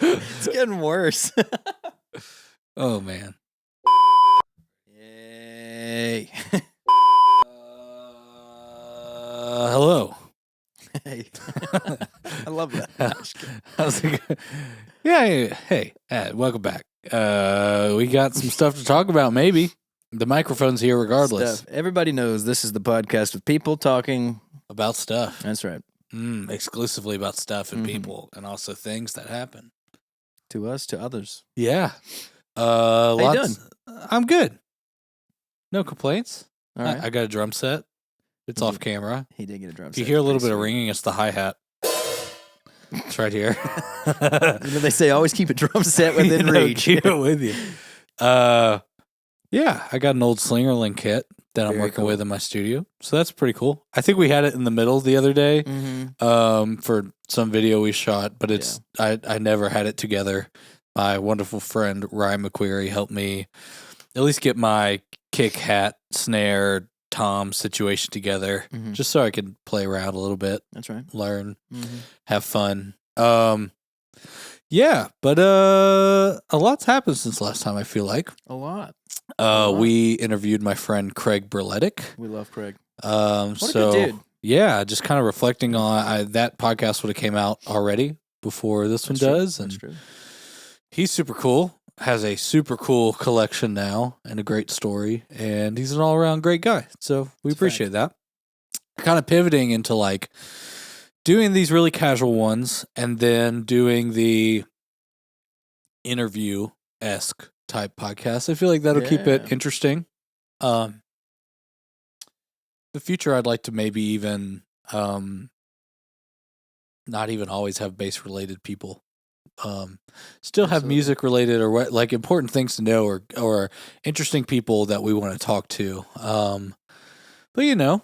It's getting worse. Oh, man. Yay. Hello. Hey. I love that. How's it going? Yeah. Hey, welcome back. We got some stuff to talk about, maybe. The microphone's here regardless. Stuff. Everybody knows this is the podcast with people talking about stuff. That's right. Exclusively about stuff and people, and also things that happen. To us, to others. Yeah. How you doing? I'm good. No complaints. All right. I got a drum set. It's off camera. He did get a drum If set. you hear a little bit of ringing, it's the hi-hat. It's right here. They say always keep a drum set within reach. Keep it with you. Yeah, I got an old Slingerland kit that I'm working with in my studio. So that's pretty cool. I think we had it in the middle the other day for some video we shot, but it's I never had it together. My wonderful friend Ryan McQuarrie helped me at least get my kick, hat, snare, tom situation together, just so I could play around a little bit. That's right. Learn, have fun. Yeah, but a lot's happened since last time, I feel like. A lot. We interviewed my friend Craig Burletic. We love Craig. What a good dude. Yeah, just kind of reflecting on that podcast would have came out already before this one does. That's And true. he's super cool. Has a super cool collection now and a great story. And he's an all-around great guy. So we appreciate that. Kind of pivoting into like doing these really casual ones and then doing the interview-esque type podcast. I feel like that'll keep it interesting. The future, I'd like to maybe even not even always have bass-related people. Still have music-related or what, like important things to know or interesting people that we want to talk to. But you know,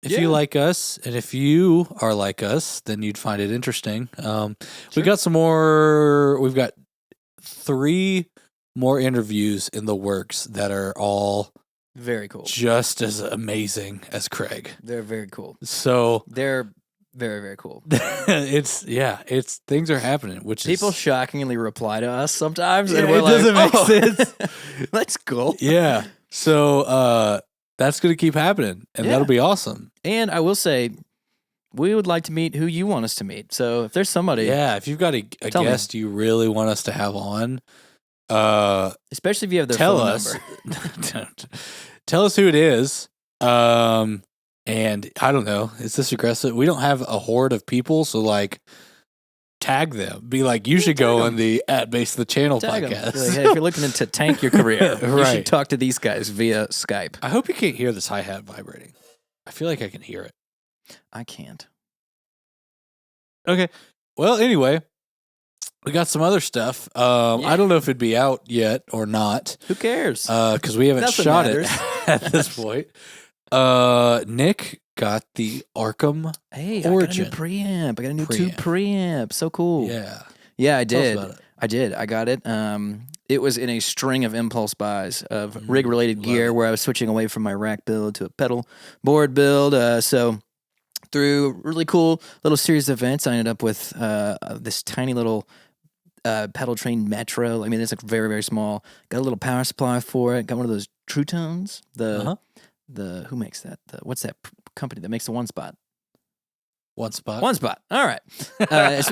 if you like us and if you are like us, then you'd find it interesting. We got some more. We've got 3 more interviews in the works that are all very cool, just as amazing as Craig. They're very cool. So they're very, very cool. It's things are happening, which people shockingly reply to us sometimes, and it we're like, doesn't make sense. That's cool. Yeah. So that's gonna keep happening, and that'll be awesome. And I will say, we would like to meet who you want us to meet. So if there's somebody, if you've got a guest you really want us to have on, especially if you have their tell phone us. number. Tell us who it is. And I don't know, is this aggressive? We don't have a horde of people, so like tag them. Be like, you should go on the @Base of the Channel podcast. Like, hey, if you're looking to tank your career, you should talk to these guys via Skype. I hope you can't hear this hi-hat vibrating. I feel like I can hear it. I can't. Okay. Well, anyway, we got some other stuff. I don't know if it'd be out yet or not. Who cares? Because we haven't shot it at this point. Nick got the Arkham Origin. I got a new preamp. I got a new tube preamp. So cool. Yeah, I did. Tell us about it. I did. I got it. It was in a string of impulse buys of rig-related gear where I was switching away from my rack build to a pedal board build. So through a really cool little series of events, I ended up with this tiny little pedal train Metro. I mean, it's like very, very small. Got a little power supply for it. Got one of those True Tones. The who makes that? What's that company that makes the One Spot? One Spot. All right.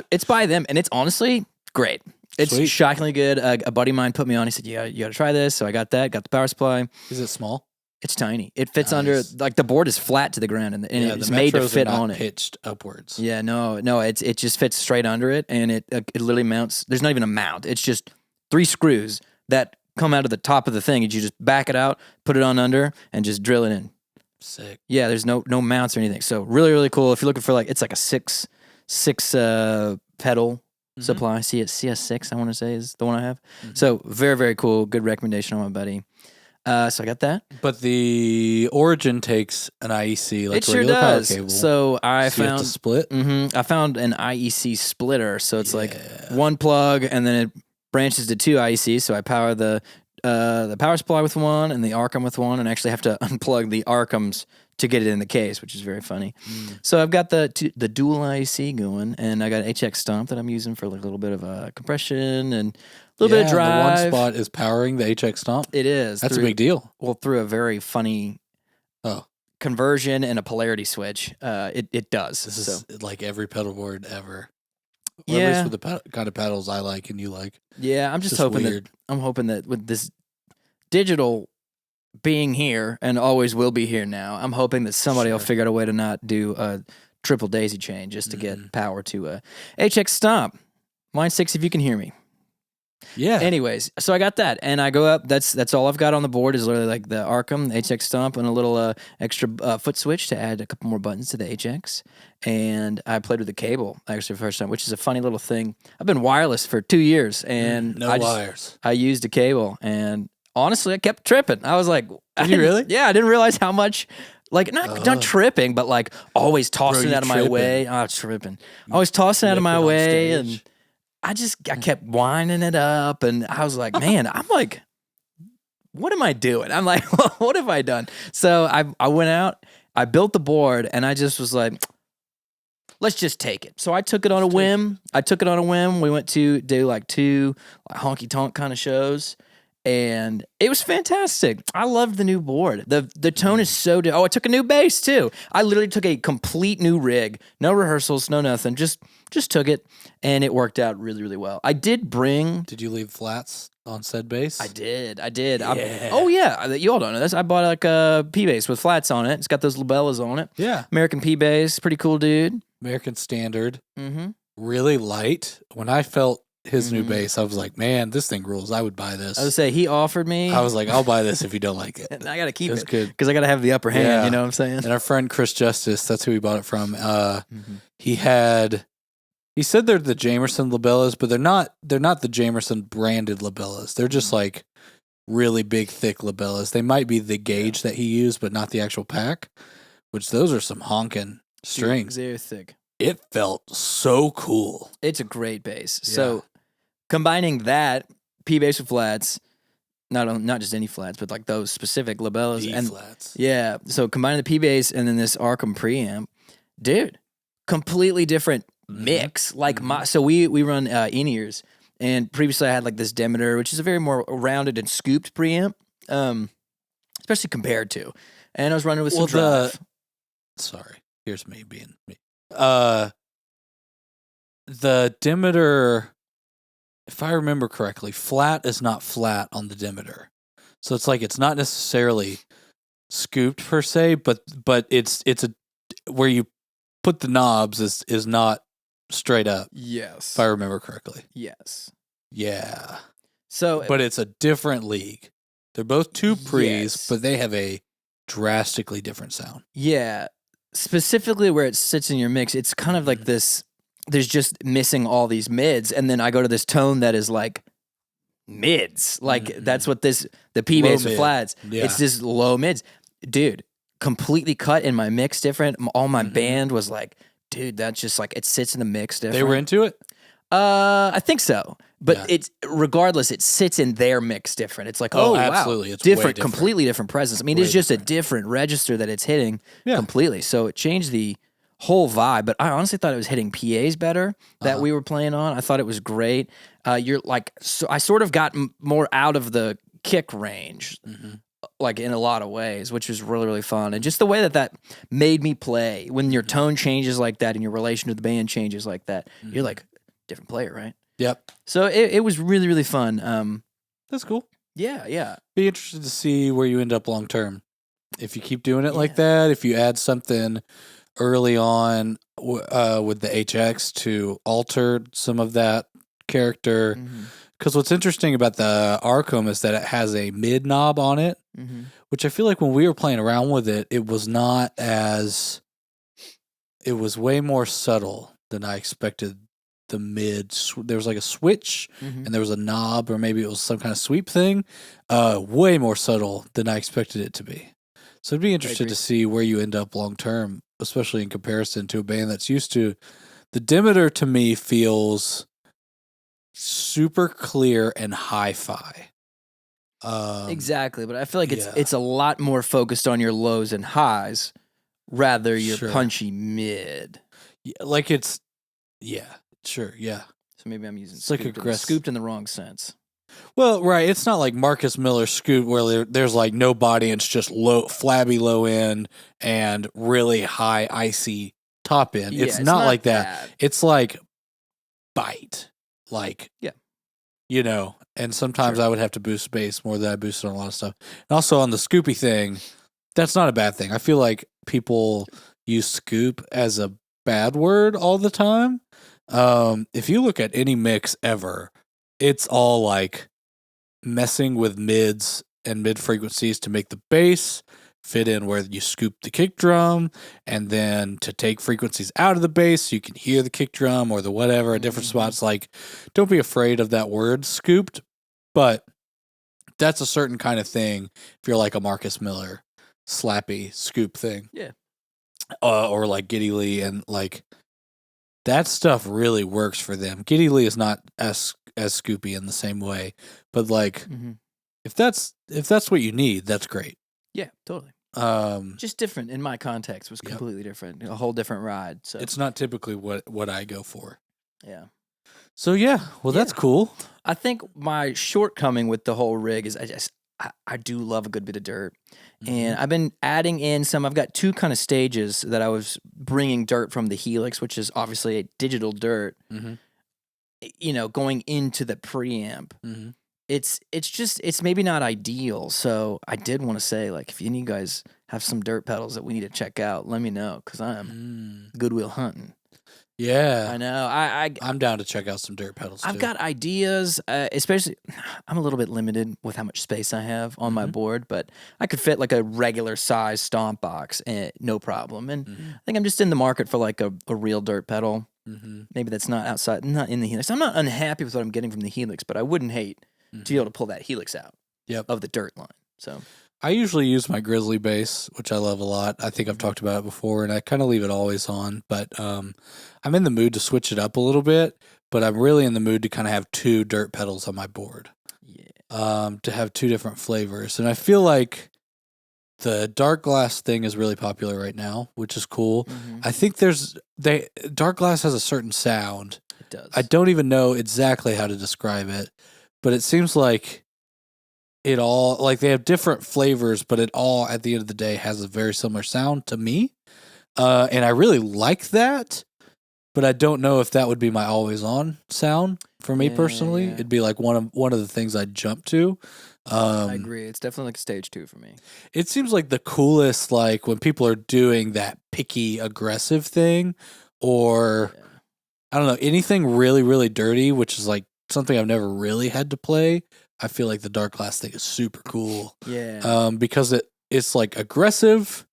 It's by them, and it's honestly great. It's shockingly good. A buddy of mine put me on. He said, "Yeah, you got to try this." So I got that. Got the power supply. Is it small? It's tiny. It fits under, like the board is flat to the ground, and it's made to fit on it. Pitched upwards. Yeah, no, it just fits straight under it, and it literally mounts. There's not even a mount. It's just 3 screws that come out of the top of the thing, and you just back it out, put it on under, and just drill it in. Sick. Yeah, there's no mounts or anything. So really, really cool. If you're looking for like, it's like a six pedal supply. CS6, I want to say, is the one I have. So very, very cool. Good recommendation on my buddy. So I got that. But the Origin takes an IEC, like it sure regular does. power cable. So I found you have to split. I found an IEC splitter. So it's like one plug, and then it branches to 2 IECs. So I power the power supply with one and the Arkham with one, and actually have to unplug the Arkham's to get it in the case, which is very funny. So I've got the dual IEC going, and I got an HX Stomp that I'm using for like a little bit of compression and a little bit of drive. The one spot is powering the HX Stomp. It is. That's a big deal. Well, through a very funny conversion and a polarity switch, it does. This is like every pedal board ever. Or Yeah. at least with the kind of pedals I like and you like. Yeah, I'm just Just hoping weird. that I'm hoping that with this digital being here and always will be here now, I'm hoping that somebody will Sure. figure out a way to not do a triple daisy chain just to get power to a HX Stomp. Line 6 if you can hear me. Yeah. Anyways, so I got that, and I go up. That's all I've got on the board is literally like the Arkham HX Stomp and a little extra foot switch to add a couple more buttons to the HX. And I played with the cable actually for the first time, which is a funny little thing. I've been wireless for 2 years, and wires. I used a cable, and honestly, I kept tripping. I was like, Did you really? Yeah, I didn't realize how much. Like not tripping, but like always tossing you out of my tripping. way. Oh, tripping. Always tossing out of my Liquid on way, stage. and I kept winding it up, and I was like, man, I'm like, what am I doing? I'm like, what have I done? So I went out, I built the board, and I just was like, let's just take it. So I took it on a whim. We went to do like 2 honky tonk kind of shows, and it was fantastic. I loved the new board. The tone is so I took a new bass too. I literally took a complete new rig, no rehearsals, no nothing. Just took it, and it worked out really, really well. I did bring. Did you leave flats on said bass? I did. Yeah. You all don't know this. I bought like a P bass with flats on it. It's got those labellas on it. Yeah. American P bass, pretty cool, dude. American Standard. Mm-hmm. Really light. When I felt his new bass, I was like, man, this thing rules. I would buy this. I would say he offered me. I was like, I'll buy this if you don't like it. and I got to keep It's it good. because I got to have the upper hand. Yeah. You know what I'm saying? And our friend Chris Justice, that's who we bought it from. He said they're the Jamerson labellas, but they're not the Jamerson branded labellas. They're just like really big, thick labellas. They might be the gauge that he used, but not the actual pack, which those are some honking strings. They're thick. It felt so cool. It's a great bass. Yeah. So combining that P bass with flats, not just any flats, but like those specific labellas D and flats. yeah. So combining the P bass and then this Arkham preamp, dude, completely different mix. Like so we run in-ears, and previously I had like this Demeter, which is a very more rounded and scooped preamp, especially compared to, and I was running with some drive. Sorry, here's me being me. The Demeter, if I remember correctly, flat is not flat on the Demeter. So it's like it's not necessarily scooped per se, but it's a where you put the knobs is not straight up, Yes. if I remember correctly. Yes. Yeah. So But it's a different league. They're both two pre's, Yes. but they have a drastically different sound. yeah, specifically where it sits in your mix, it's kind of like this. There's just missing all these mids, and then I go to this tone that is like mids. Like that's what the P Low bass with mid. flats. Yeah. It's just low mids, dude. Completely cut in my mix different. All my band was like, dude, that's just like it sits in the mix different. They were into it? I think so. But Yeah. it's regardless, it sits in their mix different. It's like, Oh, wow, absolutely. It's way different, different. completely different presence. I mean, Way it's just different. a different register that it's hitting Yeah. completely. So it changed the whole vibe. But I honestly thought it was hitting PAs better that we were playing on. I thought it was great. You're like, so I sort of got more out of the kick range. Like in a lot of ways, which was really, really fun. And just the way that made me play when your tone changes like that and your relation to the band changes like that, you're like different player, right? Yep. So it was really, really fun. That's cool. Yeah. Be interested to see where you end up long term. If you keep doing it like that, if you add something early on with the HX to alter some of that character. Because what's interesting about the Arkham is that it has a mid knob on it, which I feel like when we were playing around with it, it was not as. It was way more subtle than I expected. The mid, there was like a switch, and there was a knob, or maybe it was some kind of sweep thing. Way more subtle than I expected it to be. So I'd be interested to see where you end up long term, especially in comparison to a band that's used to. The Demeter to me feels super clear and hi-fi. Exactly. But I feel like yeah. it's a lot more focused on your lows and highs rather your Sure. punchy mid. Yeah, like it's, yeah, sure, yeah. So maybe I'm using It's like scooped in the wrong sense. Well, right. It's not like Marcus Miller scoop where there's like no body and it's just flabby low end and really high icy top end. Yeah, it's not like that. bad. It's like bite, like Yeah. you know. And sometimes Sure. I would have to boost bass more than I boosted on a lot of stuff. And also on the scoopy thing, that's not a bad thing. I feel like people use scoop as a bad word all the time. If you look at any mix ever, it's all like messing with mids and mid frequencies to make the bass fit in where you scoop the kick drum, and then to take frequencies out of the bass so you can hear the kick drum or the whatever at different spots. Like, don't be afraid of that word scooped, but that's a certain kind of thing if you're like a Marcus Miller slappy scoop thing. Yeah. Or like Geddy Lee, and like that stuff really works for them. Geddy Lee is not as scoopy in the same way, but like if that's what you need, that's great. Yeah, totally. Just different in my context was completely different, a whole different ride. So it's not typically what I go for. Yeah. So that's cool. I think my shortcoming with the whole rig is I do love a good bit of dirt. And I've been adding in some. I've got two kind of stages that I was bringing dirt from the Helix, which is obviously a digital dirt, you know, going into the preamp. It's maybe not ideal. So I did want to say, like, if any of you guys have some dirt pedals that we need to check out, let me know, because I'm Goodwill hunting. Yeah, I know. I'm down to check out some dirt pedals too. I've got ideas, especially I'm a little bit limited with how much space I have on my board, but I could fit like a regular size Stomp box, no problem. And I think I'm just in the market for like a real dirt pedal. Maybe that's not in the Helix. I'm not unhappy with what I'm getting from the Helix, but I wouldn't hate to be able to pull that Helix out of the dirt line. So I usually use my Grizzly bass, which I love a lot. I think I've talked about it before, and I kind of leave it always on. But I'm in the mood to switch it up a little bit, but I'm really in the mood to kind of have two dirt pedals on my board. Yeah. To have two different flavors. And I feel like the dark glass thing is really popular right now, which is cool. I think dark glass has a certain sound. It does. I don't even know exactly how to describe it, but it seems like it all, like, they have different flavors, but it all at the end of the day has a very similar sound to me. And I really like that, but I don't know if that would be my always on sound for me personally. Yeah. It'd be like one of the things I'd jump to. I agree. It's definitely like stage 2 for me. It seems like the coolest, like when people are doing that picky, aggressive thing, or I don't know, anything really, really dirty, which is like something I've never really had to play. I feel like the dark glass thing is super cool. Yeah. Because it's like aggressive,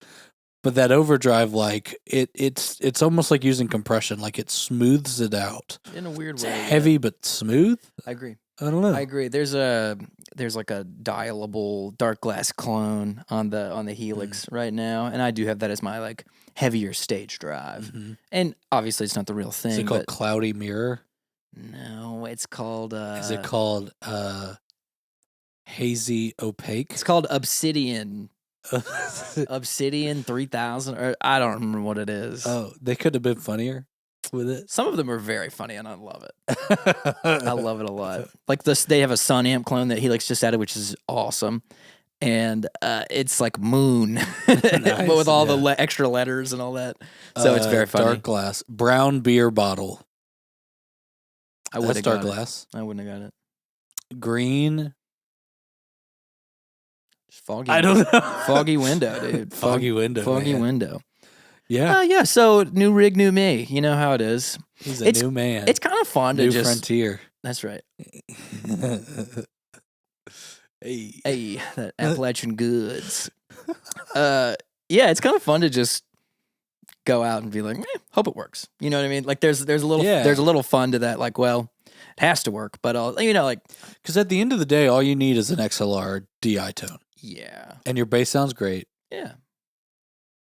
but that overdrive, like it's almost like using compression, like it smooths it out In a weird it's way. heavy but smooth. I agree. I don't know. I agree. There's like a dialable dark glass clone on the Helix right now, and I do have that as my like heavier stage drive. And obviously, it's not the real thing. Is it called Cloudy Mirror? No, it's called. Is it called Hazy Opaque? It's called Obsidian. Obsidian 3000, or I don't remember what it is. Oh, they could have been funnier with it. Some of them are very funny, and I love it. I love it a lot. Like this, they have a Sun Amp clone that Helix just added, which is awesome, and it's like Moon, but with all the extra letters and all that. So it's very funny. Dark glass, brown beer bottle. I would have dark got glass. it. I wouldn't have got it. Green. Foggy. I don't know. Foggy window, dude. Foggy window. Foggy man. window. Yeah. Yeah. So new rig, new me. You know how it is. He's a new man. It's kind of fun to new just. frontier. That's right. Hey, that Appalachian goods. Yeah, it's kind of fun to just go out and be like, hope it works. You know what I mean? Like there's a little fun to that. Like, well, it has to work, but like because at the end of the day, all you need is an XLR DI tone. Yeah, and your bass sounds great. Yeah.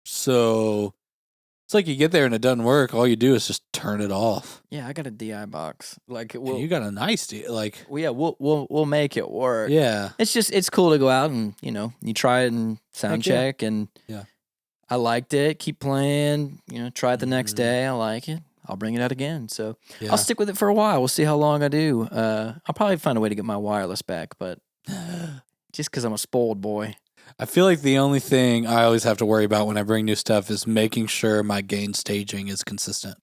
So it's like you get there and it doesn't work. All you do is just turn it off. Yeah, I got a DI box. Like, you got a nice like. Well, yeah, we'll make it work. Yeah, it's cool to go out and you try it and sound check and I liked it. Keep playing. Try it the next day. I like it. I'll bring it out again. So I'll stick with it for a while. We'll see how long I do. I'll probably find a way to get my wireless back, but just because I'm a spoiled boy. I feel like the only thing I always have to worry about when I bring new stuff is making sure my gain staging is consistent.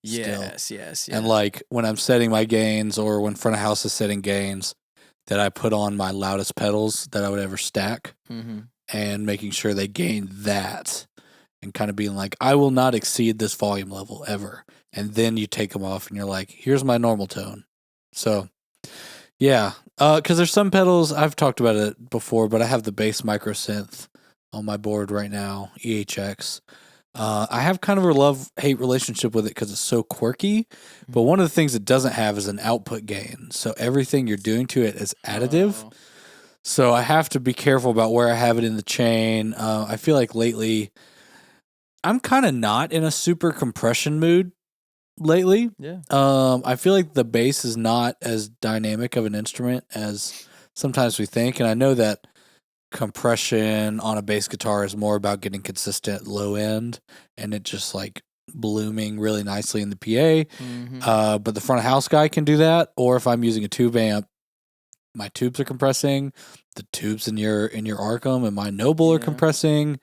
Yes. And like when I'm setting my gains or when front of house is setting gains, that I put on my loudest pedals that I would ever stack and making sure they gain that and kind of being like, I will not exceed this volume level ever. And then you take them off and you're like, here's my normal tone. So yeah, because there's some pedals, I've talked about it before, but I have the bass micro synth on my board right now, EHX. I have kind of a love-hate relationship with it because it's so quirky, but one of the things it doesn't have is an output gain. So everything you're doing to it is additive. Oh. So I have to be careful about where I have it in the chain. I feel like lately, I'm kind of not in a super compression mood lately. Yeah. I feel like the bass is not as dynamic of an instrument as sometimes we think. And I know that compression on a bass guitar is more about getting consistent low end and it just like blooming really nicely in the PA. But the front of house guy can do that. Or if I'm using a tube amp, my tubes are compressing, the tubes in your Arkham and my Noble are compressing.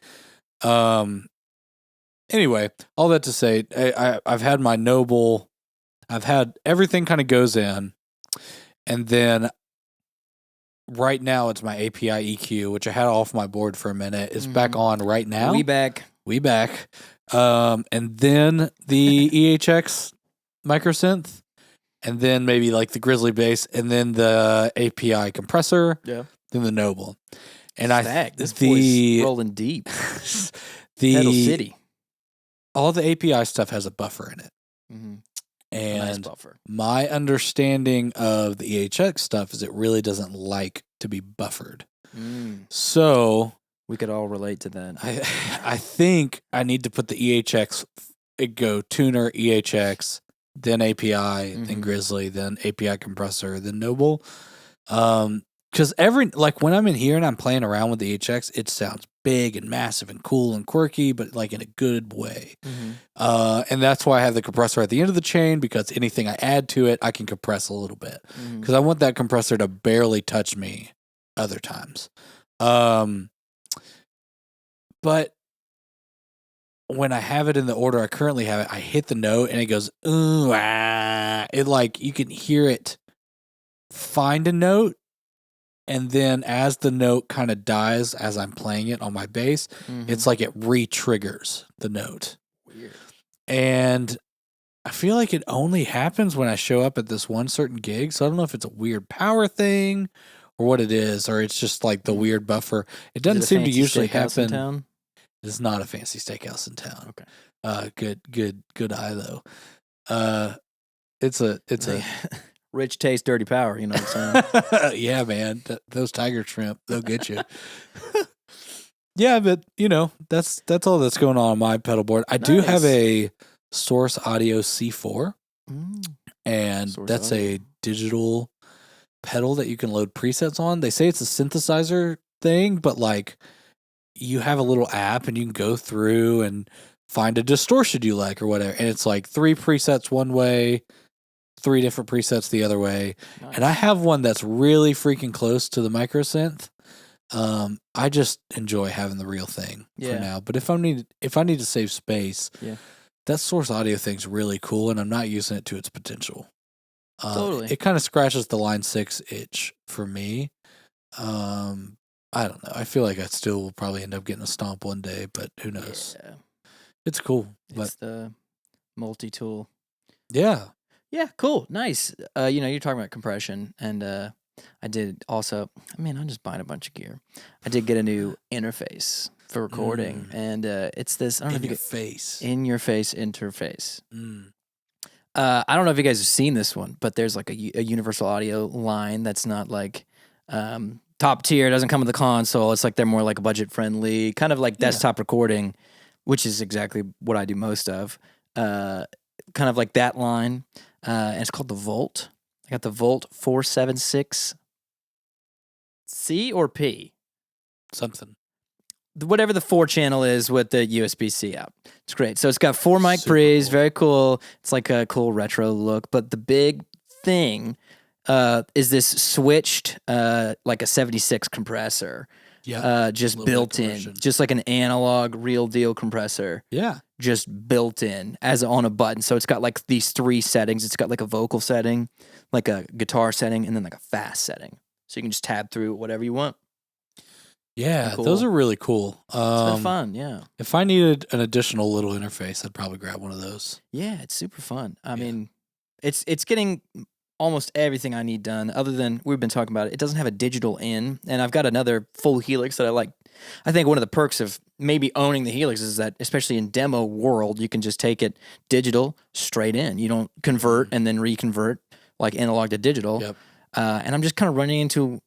Anyway, all that to say, I've had my Noble, I've had everything kind of goes in, and then right now it's my API EQ, which I had off my board for a minute, is back on right now. We back. And then the EHX microsynth, and then maybe like the Grizzly bass, and then the API compressor, then the Noble. And this voice rolling deep. Pedal City. All the API stuff has a buffer in it. And nice buffer. My understanding of the EHX stuff is it really doesn't like to be buffered. So we could all relate to that. I think I need to put the EHX, go tuner, EHX, then API, then Grizzly, then API compressor, then Noble. Because when I'm in here and I'm playing around with the EHX, it sounds big and massive and cool and quirky, but like in a good way. And that's why I have the compressor at the end of the chain, because anything I add to it, I can compress a little bit. Because I want that compressor to barely touch me other times. But when I have it in the order I currently have it, I hit the note and it goes, ooh, ah. It like, you can hear it find a note. And then as the note kind of dies as I'm playing it on my bass, it's like it re-triggers the note. Weird. And I feel like it only happens when I show up at this one certain gig. So I don't know if it's a weird power thing or what it is, or it's just like the weird buffer. It doesn't seem to usually happen. It's not a fancy steakhouse in town. Okay. Good eye though. It's a rich taste, dirty power. You know what I'm saying? Yeah, man. Those tiger shrimp, they'll get you. Yeah, but that's all that's going on my pedal board. I do have a Source Audio C4, and that's a digital pedal that you can load presets on. They say it's a synthesizer thing, but like you have a little app and you can go through and find a distortion you like or whatever. And it's like 3 presets one way, 3 different presets the other way. Nice. And I have one that's really freaking close to the micro synth. I just enjoy having the real thing for now. But if I need to save space, that Source Audio thing's really cool, and I'm not using it to its potential. Totally. It kind of scratches the line 6 itch for me. I don't know. I feel like I still will probably end up getting a Stomp one day, but who knows? Yeah. It's cool. It's the multi-tool. Yeah. Yeah, cool. Nice. You're talking about compression, and I did also, I'm just buying a bunch of gear. I did get a new interface for recording, and it's this, I don't know if you get in-your-face interface. I don't know if you guys have seen this one, but there's like a universal audio line that's not like top tier. It doesn't come with the console. It's like they're more like budget friendly, kind of like desktop recording, which is exactly what I do most of. Kind of like that line. And it's called the Volt. I got the Volt 476 C or P? Something. whatever the 4-channel is with the USB-C out. It's great. So it's got 4 mic Super pre's, cool. very cool. It's like a cool retro look. But the big thing is this switched like a 76 compressor. Yeah. Just Little built bit in, conversion. just like an analog real deal compressor. Yeah. Just built in as on a button. So it's got like these 3 settings. It's got like a vocal setting, like a guitar setting, and then like a fast setting. So you can just tab through whatever you want. Yeah, Cool. those are really cool. It's been fun, yeah. If I needed an additional little interface, I'd probably grab one of those. Yeah, it's super fun. I mean, it's getting almost everything I need done, other than we've been talking about it. It doesn't have a digital in, and I've got another full Helix that I like. I think one of the perks of maybe owning the Helix is that, especially in demo world, you can just take it digital straight in. You don't convert and then reconvert like analog to digital. Yep. And I'm just kind of running into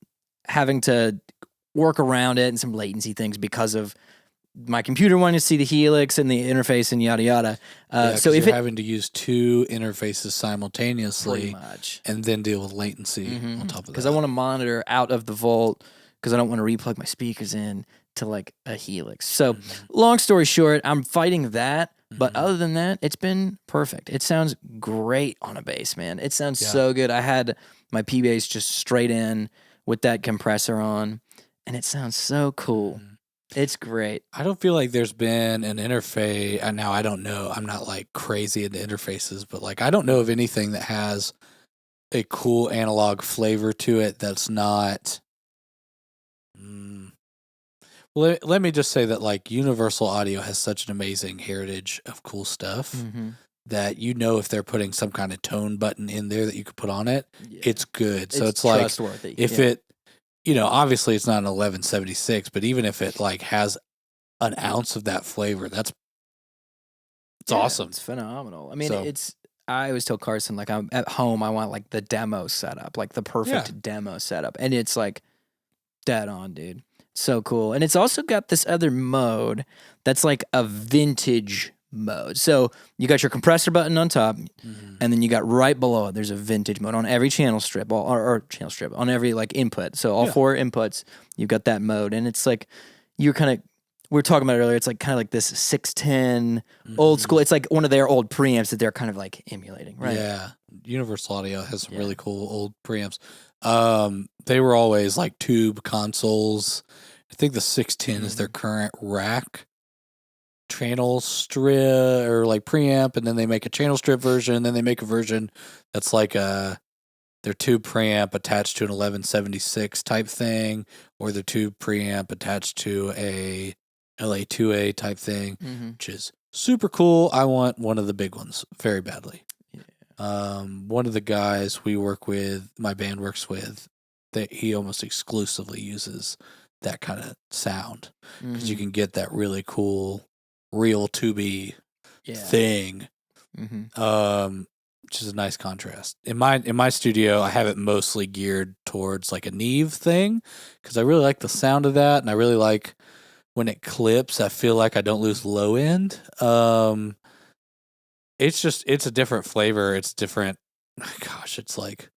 having to work around it and some latency things because of my computer wanting to see the Helix and the interface and yada yada. So if you're having to use 2 interfaces simultaneously, pretty much, and then deal with latency on top of that. because I want to monitor out of the vault because I don't want to replug my speakers in to like a Helix. So long story short, I'm fighting that. But other than that, it's been perfect. It sounds great on a bass, man. It sounds so good. I had my P bass just straight in with that compressor on, and it sounds so cool. It's great. I don't feel like there's been an interface, and now I don't know. I'm not like crazy into interfaces, but like I don't know of anything that has a cool analog flavor to it that's not. Well, let me just say that like Universal Audio has such an amazing heritage of cool stuff that if they're putting some kind of tone button in there that you could put on it, it's good. So it's like trustworthy. If it, obviously it's not an 1176, but even if it like has an ounce of that flavor, it's awesome. It's phenomenal. I mean, I always tell Carson, like, I'm at home, I want like the demo setup, like the perfect demo setup. And it's like dead on, dude. So cool. And it's also got this other mode that's like a vintage mode. So you got your compressor button on top, and then you got right below it, there's a vintage mode on every channel strip, or channel strip, on every like input. So all 4 inputs, you've got that mode. And it's like, we were talking about it earlier, it's like kind of like this 610 old school. It's like one of their old preamps that they're kind of like emulating, right? Yeah. Universal Audio has some really cool old preamps. They were always like tube consoles. I think the 610 is their current rack channel strip or like preamp, and then they make a channel strip version, and then they make a version that's like their tube preamp attached to an 1176 type thing, or the tube preamp attached to a LA2A type thing, which is super cool. I want one of the big ones very badly. One of the guys my band works with, that he almost exclusively uses that kind of sound because you can get that really cool real tubey thing, which is a nice contrast. In my studio, I have it mostly geared towards like a Neve thing because I really like the sound of that, and I really like when it clips. I feel like I don't lose low end. It's a different flavor. It's different. Gosh, it's like,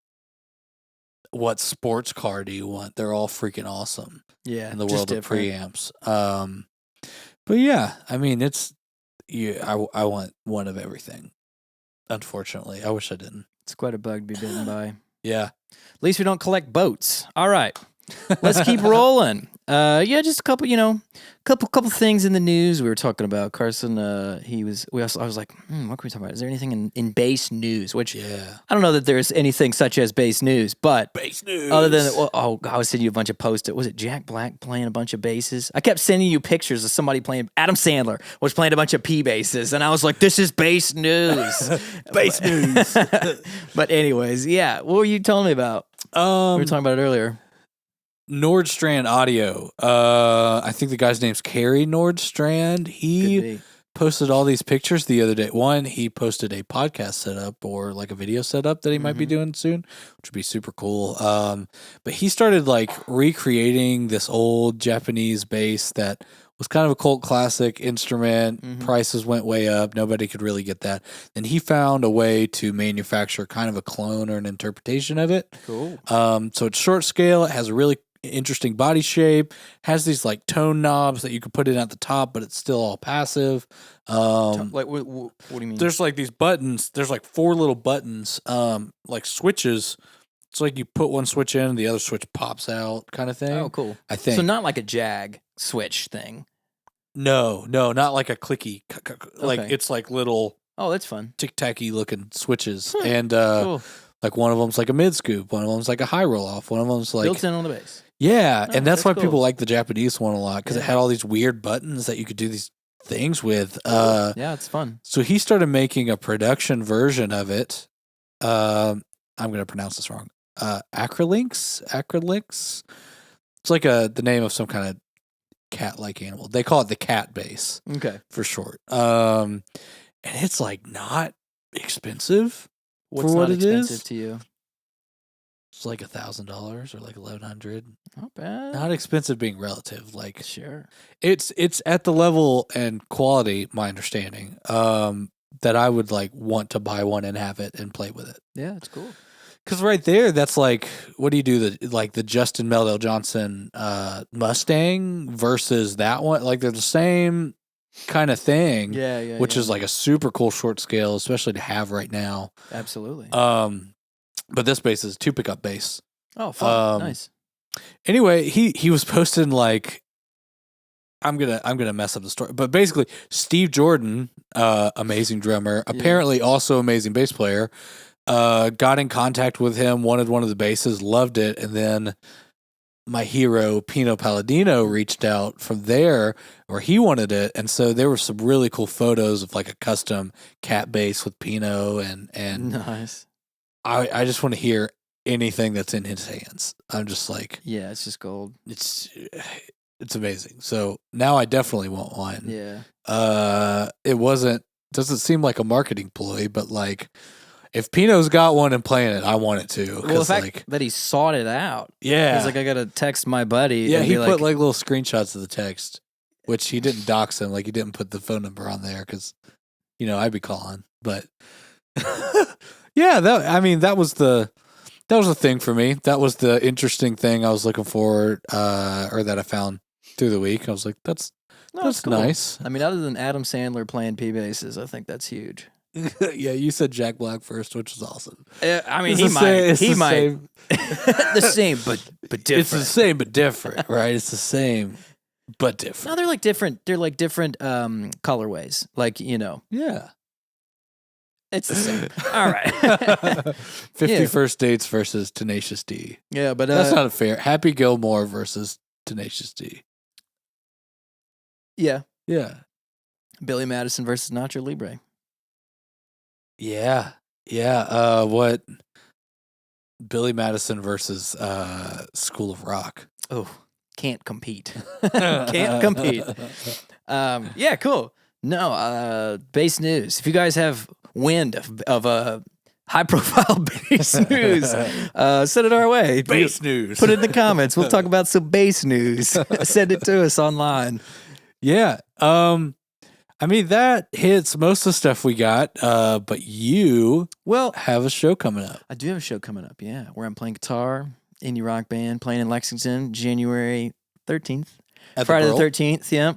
what sports car do you want? They're all freaking awesome. Yeah, in the world of preamps. But yeah, I mean, I want one of everything. Unfortunately, I wish I didn't. It's quite a bug to be bitten by. Yeah. At least we don't collect boats. All right. Let's keep rolling. Just a couple, couple things in the news we were talking about. Carson, I was like, what can we talk about? Is there anything in bass news? Which I don't know that there's anything such as bass news, but bass news. Other than I was sending you a bunch of post-it. Was it Jack Black playing a bunch of basses? I kept sending you pictures of somebody playing. Adam Sandler was playing a bunch of P basses, and I was like, this is bass news. Bass news. But anyways, what were you telling me about? We were talking about it earlier. Nordstrand Audio. I think the guy's name's Carey Nordstrand. He posted all these pictures the other day. One, he posted a podcast setup or like a video setup that he might be doing soon, which would be super cool. But he started like recreating this old Japanese bass that was kind of a cult classic instrument. Prices went way up. Nobody could really get that. And he found a way to manufacture kind of a clone or an interpretation of it. Cool. So it's short scale. It has a really interesting body shape. Has these like tone knobs that you can put in at the top, but it's still all passive. Like what do you mean? There's like these buttons. There's like 4 little buttons, like switches. It's like you put one switch in, the other switch pops out, kind of thing. Oh, cool. I think So not like a Jag switch thing. No, not like a clicky. Like Okay. it's like little Oh, that's fun. tic-tacky looking switches, Huh, and Cool. like one of them's like a mid scoop, one of them's like a high roll off, one of them's like Built in on the base. yeah, Oh, and that's why that's people cool. like the Japanese one a lot because it Yeah. had all these weird buttons that you could do these things with. Yeah, it's fun. So he started making a production version of it. I'm going to pronounce this wrong. Acrylinx. It's like the name of some kind of cat-like animal. They call it the cat base Okay. for short. And it's like not expensive. What's for what not it expensive is. to you? It's like $1,000 or like $1,100. Not bad. Not expensive being relative. Like Sure. it's at the level and quality, my understanding, that I would like want to buy one and have it and play with it. Yeah, it's cool. Because right there, that's like, what do you do? The Justin Meldale Johnson Mustang versus that one. Like they're the same kind of thing. Yeah. Which is like a super cool short scale, especially to have right now. Absolutely. But this bass is 2 pickup bass. Oh, fun. Nice. Anyway, he was posting like, I'm gonna mess up the story, but basically Steve Jordan, amazing drummer, apparently also amazing bass player, got in contact with him, wanted one of the basses, loved it, and then my hero Pino Palladino reached out from there where he wanted it, and so there were some really cool photos of like a custom cat bass with Pino, and Nice. I just want to hear anything that's in his hands. I'm just like, Yeah, it's just gold. it's amazing. So now I definitely want one. Yeah. It doesn't seem like a marketing ploy, but like if Pino's got one and playing it, I want it too. Well, the fact that he sought it out. Yeah. He's like, I got to text my buddy. Yeah, and he be put like little screenshots of the text, which he didn't dox him. Like he didn't put the phone number on there because, I'd be calling. But yeah, that was the thing for me. That was the interesting thing I was looking for, or that I found through the week. I was like, that's cool. nice. I mean, other than Adam Sandler playing P basses, I think that's huge. Yeah, you said Jack Black first, which is awesome. I mean, It's he the might. same- it's He the might. same. The same, but different. It's the same but different, right? It's the same but different. No, they're like different. They're like different colorways. Like Yeah. it's the same. All right. 50 First Dates versus Tenacious D. Yeah, but That's not fair. Happy Gilmore versus Tenacious D. yeah. Yeah. Billy Madison versus Nacho Libre. Yeah. Yeah. What? Billy Madison versus School of Rock. Oh, can't compete. Can't compete. Yeah, cool. No, bass news. If you guys have wind of a high profile bass news, send it our way. Bass news. Put it in the comments. We'll talk about some bass news. Send it to us online. Yeah. I mean, that hits most of the stuff we got, but you have a show coming up. I do have a show coming up, yeah, where I'm playing guitar, indie rock band, playing in Lexington, January 13th. Friday the 13th, yeah.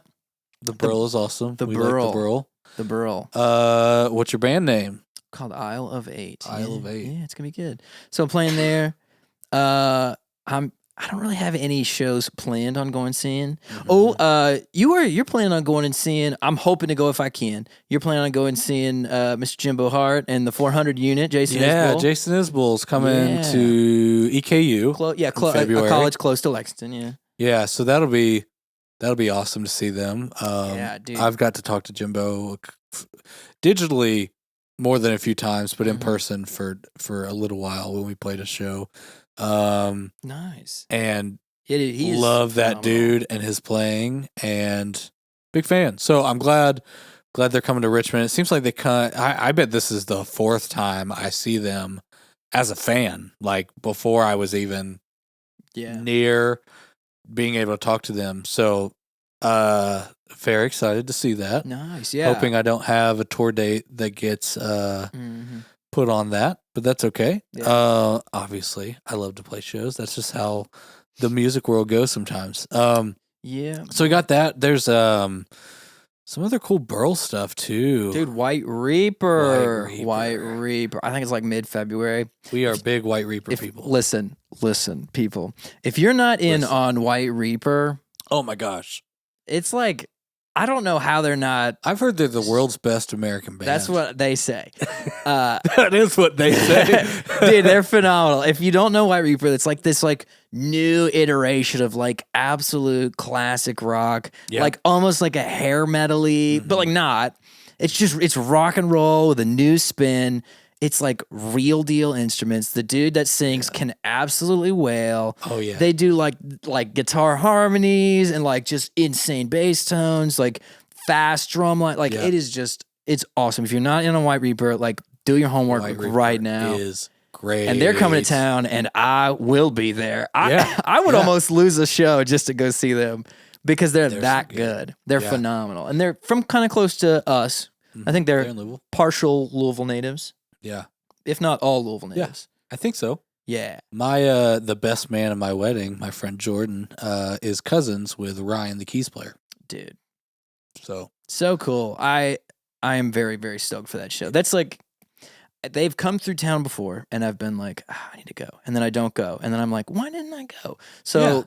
The Burl is awesome. The We Burl. like the Burl. The Burl. What's your band name? Called Isle of Eight. Isle of Eight. Yeah, it's going to be good. So I'm playing there. I don't really have any shows planned on going seeing. Mm-hmm. Oh, you're planning on going and seeing. I'm hoping to go if I can. You're planning on going and seeing Mr. Jimbo Hart and the 400 unit. Jason Isbell. Jason Isbell's coming to EKU. A college close to Lexington. Yeah. Yeah, so that'll be awesome to see them. Yeah, dude. I've got to talk to Jimbo digitally more than a few times, but in person for a little while when we played a show. Nice. And he is love that phenomenal. dude and his playing, and big fan. So I'm glad they're coming to Richmond. It seems like I bet this is the 4th time I see them as a fan, like before I was even near being able to talk to them. So very excited to see that. Nice. Yeah. Hoping I don't have a tour date that gets put on that, but that's okay. Yeah. Obviously I love to play shows. That's just how the music world goes sometimes. Yeah. So we got that. There's some other cool Burl stuff too. Dude, White Reaper. White Reaper. I think it's like mid-February. We are big White Reaper people. Listen, people. If you're not in on White Reaper, oh my gosh. It's like, I don't know how they're not. I've heard they're the world's best American band. That's what they say. That is what they say. Dude, they're phenomenal. If you don't know White Reaper, it's like this like new iteration of like absolute classic rock, like almost like a hair metal-y, but like not. It's rock and roll with a new spin. It's like real deal instruments. The dude that sings can absolutely wail. Oh yeah. They do like guitar harmonies and like just insane bass tones, like fast drum line. Like it is just, it's awesome. If you're not in on White Reaper, like do your homework right now. Is great. And they're coming to town and I will be there. I would almost lose a show just to go see them because they're that good. They're phenomenal. And they're from kind of close to us. I think they're partial Louisville natives. Yeah. If not all Louisville natives. I think so. Yeah. My the best man at my wedding, my friend Jordan, is cousins with Ryan, the keys player. Dude. So cool. I am very, very stoked for that show. That's like, they've come through town before and I've been like, I need to go. And then I don't go. And then I'm like, why didn't I go? So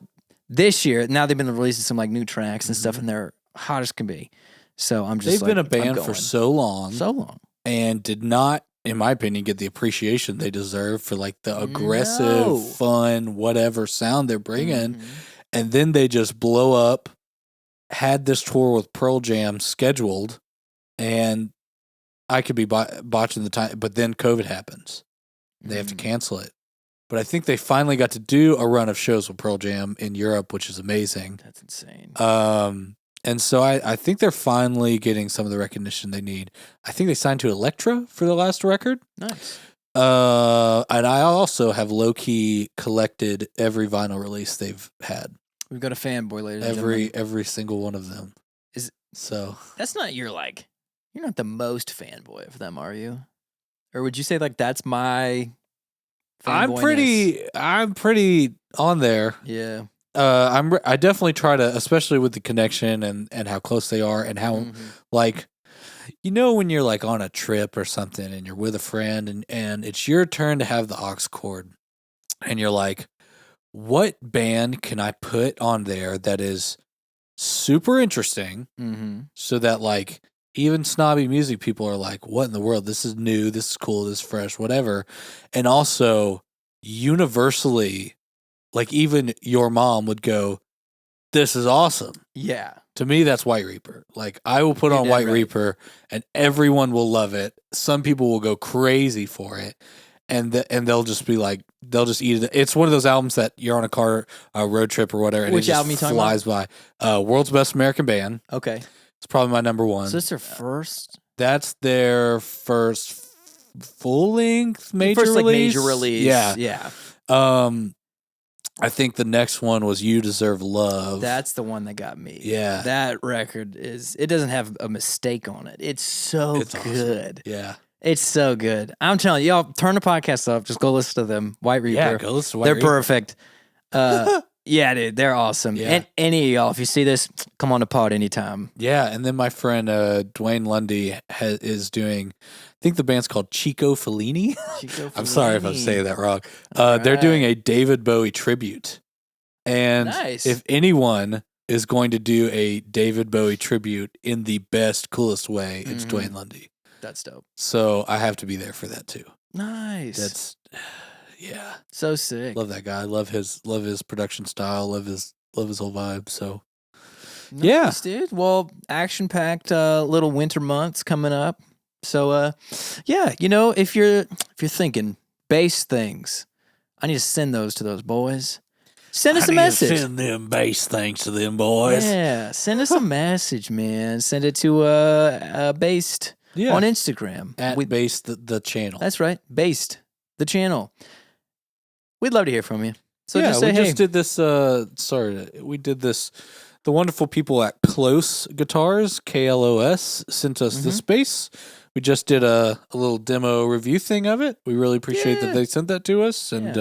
this year, now they've been releasing some like new tracks and stuff and they're hot as can be. So I'm just They've been a band for so long. And did not, in my opinion, get the appreciation they deserve for like the aggressive, fun, whatever sound they're bringing. And then they just blow up, had this tour with Pearl Jam scheduled, and I could be botching the time, but then COVID happens. They have to cancel it. But I think they finally got to do a run of shows with Pearl Jam in Europe, which is amazing. That's insane. And so I think they're finally getting some of the recognition they need. I think they signed to Elektra for the last record. Nice. And I also have low-key collected every vinyl release they've had. We've got a fanboy, ladies and gentlemen. Every single one of them. That's not your like, you're not the most fanboy of them, are you? Or would you say like that's my fanboyness? I'm pretty on there. Yeah. I definitely try to, especially with the connection and how close they are and how like, you know, when you're like on a trip or something and you're with a friend and it's your turn to have the aux cord and you're like, what band can I put on there that is super interesting so that like even snobby music people are like, what in the world? This is new. This is cool. This is fresh, whatever. And also universally, like even your mom would go, this is awesome. Yeah. To me, that's White Reaper. Like I will put on White Reaper and everyone will love it. Some people will go crazy for it. And they'll just be like, they'll just eat it. It's one of those albums that you're on a car, road trip or whatever. And Which it just album you talking flies by. World's Best American Band. Okay. It's probably my number one. So that's their first? That's their first full-length major release. First, like, major release. Yeah. I think the next one was You Deserve Love. That's the one that got me. Yeah. That record it doesn't have a mistake on it. It's good. Awesome. Yeah. It's so good. I'm telling you, y'all, turn the podcast off. Just go listen to them. White Reaper. Yeah, go listen to White They're Reaper. perfect. Yeah, dude, they're awesome. Yeah. And any of y'all, if you see this, come on the pod anytime. Yeah, and then my friend Dwayne Lundy is doing, I think the band's called Chico Fellini. I'm sorry if I'm saying that wrong. They're doing a David Bowie tribute. And if anyone is going to do a David Bowie tribute in the best, coolest way, it's Dwayne Lundy. That's dope. So I have to be there for that too. Nice. Yeah. So sick. Love that guy. Love his production style. Love his whole vibe. So nice, dude. Well, action packed little winter months coming up. So yeah, you know, if you're thinking bass things, I need to send those to those boys. Send us a message. Send them bass things to them boys. Yeah, send us a message, man. Send it to Based on Instagram. At Based the channel. That's right. Based the channel. We'd love to hear from you. So just say, just did this. We did this. The wonderful people at Close Guitars, KLOS, sent us this bass. We just did a little demo review thing of it. We really appreciate that they sent that to us. And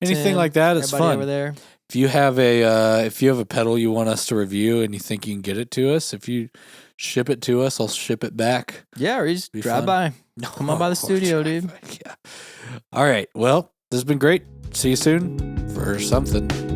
anything Tim, like that is fun. Over there. If you have a pedal you want us to review and you think you can get it to us, if you ship it to us, I'll ship it back. Yeah, or you just drive by. Come on by the studio, dude. Yeah. All right. Well, this has been great. See you soon for something.